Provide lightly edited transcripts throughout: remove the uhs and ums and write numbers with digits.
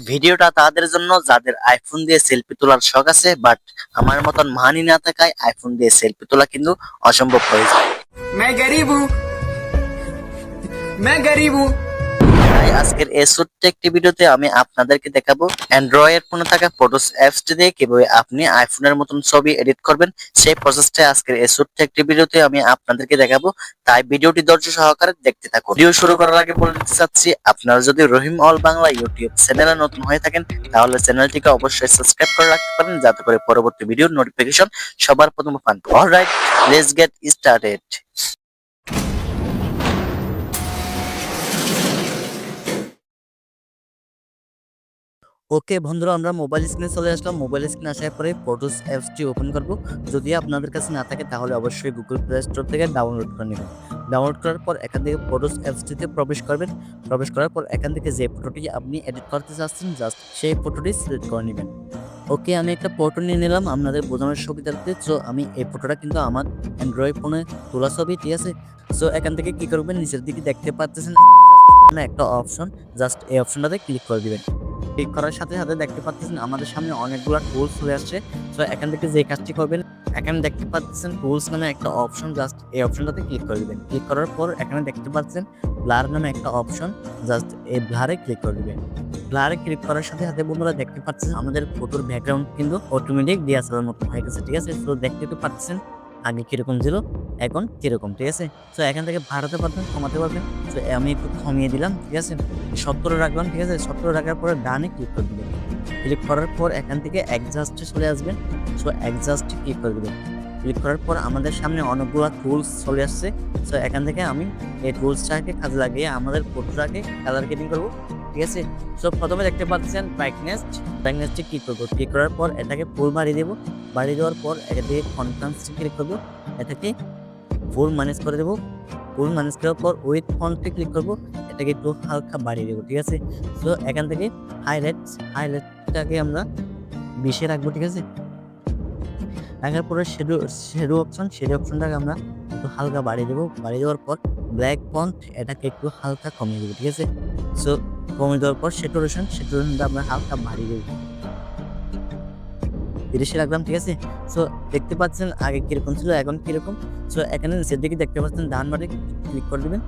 ভিডিওটা তাদের জন্য যাদের আইফোন দিয়ে সেলফি তোলার শখ আছে, বাট আমার মতন মানি না থাকায় আইফোন দিয়ে সেলফি তোলা কিন্তু অসম্ভব হয়ে যায়। मैं गरीब हूँ मैं गरीब हूँ। তাই আজকের এই ছোট্ট একটি ভিডিওতে আমি আপনাদেরকে দেখাবো অ্যান্ড্রয়েড ফোনে থাকা ফটোস অ্যাপসটি দিয়ে কিভাবে আপনি আইফোনের মতন ছবি এডিট করবেন। সেই প্রসেসটা আজকের এই ছোট্ট একটি ভিডিওতে আমি আপনাদেরকে দেখাবো, তাই ভিডিওটি ধৈর্য সহকারে দেখতে থাকুন। ভিডিও শুরু করার আগে বলে দিতে চাচ্ছি, আপনারা যদি রহিম অল বাংলা ইউটিউব চ্যানেলে নতুন হয়ে থাকেন তাহলে চ্যানেলটিকে অবশ্যই সাবস্ক্রাইব করে রাখতে পারেন, যাতে করে পরবর্তী ভিডিওর নোটিফিকেশন সবার প্রথমে পান। Alright, let's get started. Okay বন্ধুরা, আমরা মোবাইল স্ক্রিনে চলে আসলাম। মোবাইল স্ক্রিনে আসার পরে ফটোস অ্যাপসটি ওপেন করব। যদি আপনাদের কাছে না থাকে তাহলে অবশ্যই গুগল প্লে স্টোর থেকে ডাউনলোড করে নেবেন। ডাউনলোড করার পর এখান থেকে ফটোস অ্যাপসটিতে প্রবেশ করবেন। প্রবেশ করার পর এখান থেকে যে ফটোটি আপনি এডিট করতে চাচ্ছেন জাস্ট সেই ফটোটি সিলেক্ট করে নেবেন। ওকে, আমি একটা ফটো নিয়ে নিলাম আপনাদের বোঝানোর সুবিধার্থে। সো আমি এই ফটোটা কিন্তু আমার অ্যান্ড্রয়েড ফোনে তোলা ছবি, ঠিক আছে। সো এখান থেকে কি করবেন, নিচের দিকে দেখতে পাচ্ছেন একটা অপশন, জাস্ট এই অপশনটাতে ক্লিক করে দিবেন। ক্লিক করার সাথে সাথে দেখতে পাচ্ছেন আমাদের সামনে অনেকগুলো টুলস চলে আসছে। সো এখান থেকে যে কাজটি করবেন, এখানে দেখতে পাচ্ছেন টুলস নামে একটা অপশন, জাস্ট এই অপশনটাতে ক্লিক করে দিবেন। ক্লিক করার পর এখানে দেখতে পাচ্ছেন ব্লার নামে একটা অপশন, জাস্ট এই ব্লারে ক্লিক করে দিবেন। ব্লারে ক্লিক করার সাথে সাথে বন্ধুরা দেখতে পাচ্ছেন আমাদের ফটোর ব্যাকগ্রাউন্ড কিন্তু অটোমেটিক ডিএসএলআর মতো হয়ে গেছে, ঠিক আছে। তো দেখতে পাচ্ছেন আগে কিরকম ছিল, এখন কিরকম, ঠিক আছে। তো এখান থেকে বাড়াতে পারবেন, কমাতে পারবেন। তো আমি একটু কমিয়ে দিলাম, ঠিক আছে। 70 রাখলাম, ঠিক আছে। 70 রাখার পরে ডানে ক্লিক করে দিবেন। ক্লিক করার পর এখান থেকে অ্যাডজাস্টে চলে আসবেন। সো অ্যাডজাস্টে ক্লিক করে দিবেন। ক্লিক করার পর আমাদের সামনে অনেকগুলো টুলস চলে আসছে। সো এখান থেকে আমি এই টুলসটাকে কাজে লাগিয়ে আমাদের ফটোটাকে কালার গ্রেডিং করবো, ঠিক আছে। সো প্রথমে দেখতে পাচ্ছেন ব্রাইটনেসটি ক্লিক করবো। ক্লিক করার পর এটাকে ফুল বাড়িয়ে দেবো। বাড়িয়ে দেওয়ার পর এটা দিয়ে কনট্রাস্টে ক্লিক করবো, এটাকে ফুল ম্যানেজ করে দেবো। ফুল ম্যানেজ করার পর উইথ ফন্টে ক্লিক করবো, এটাকে একটু হালকা বাড়িয়ে দেবো, ঠিক আছে। সো এখান থেকে হাইলাইটটাকে আমরা 20-এ রাখবো, ঠিক আছে। রাখার পরে শেডো অপশনটাকে আমরা একটু হালকা বাড়িয়ে দেবো। বাড়িয়ে দেওয়ার পর ব্ল্যাক ফন্ট এটাকে একটু হালকা কমিয়ে দেবো, ঠিক আছে। সো কমিয়ে দেওয়ার পর সেটুরেশনটা আমরা হালকা বাড়িয়ে দেবো, 30-এ রাখলাম, ঠিক আছে। সো দেখতে পাচ্ছেন আগে কিরকম ছিল, এখন কিরকম। সো এখানে নিচের দিকে দেখতে পাচ্ছেন ডান বাটনে ক্লিক করে দেবেন।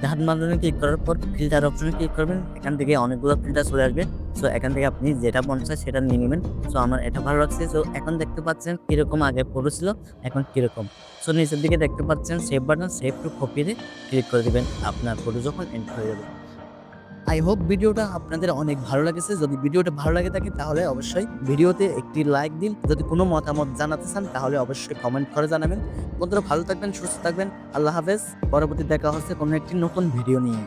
ডান বাটনে ক্লিক করার পর ফিল্টার অপশনে ক্লিক করবেন। এখান থেকে অনেকগুলো ফিল্টার চলে আসবে। সো এখান থেকে আপনি যেটা মন চায় সেটা নিয়ে নেবেন। সো আমার এটা ভালো লাগছে। সো এখন দেখতে পাচ্ছেন কিরকম আগে ফটো ছিল, এখন কিরকম। সো নিচের দিকে দেখতে পাচ্ছেন সেভ বাটন, সেভ টু কপিতে ক্লিক করে দেবেন আপনার ফটো যখন এন্ড হয়ে যাবে। আই হোপ ভিডিওটা আপনাদের অনেক ভালো লেগেছে। যদি ভিডিওটা ভালো লাগে থাকে তাহলে অবশ্যই ভিডিওতে একটি লাইক দিন। যদি কোনো মতামত জানাতে চান তাহলে অবশ্যই কমেন্ট করে জানাবেন। বন্ধুরা ভালো থাকবেন, সুস্থ থাকবেন। আল্লাহ হাফেজ। পরবর্তী দেখা হচ্ছে কোনো একটি নতুন ভিডিও নিয়ে।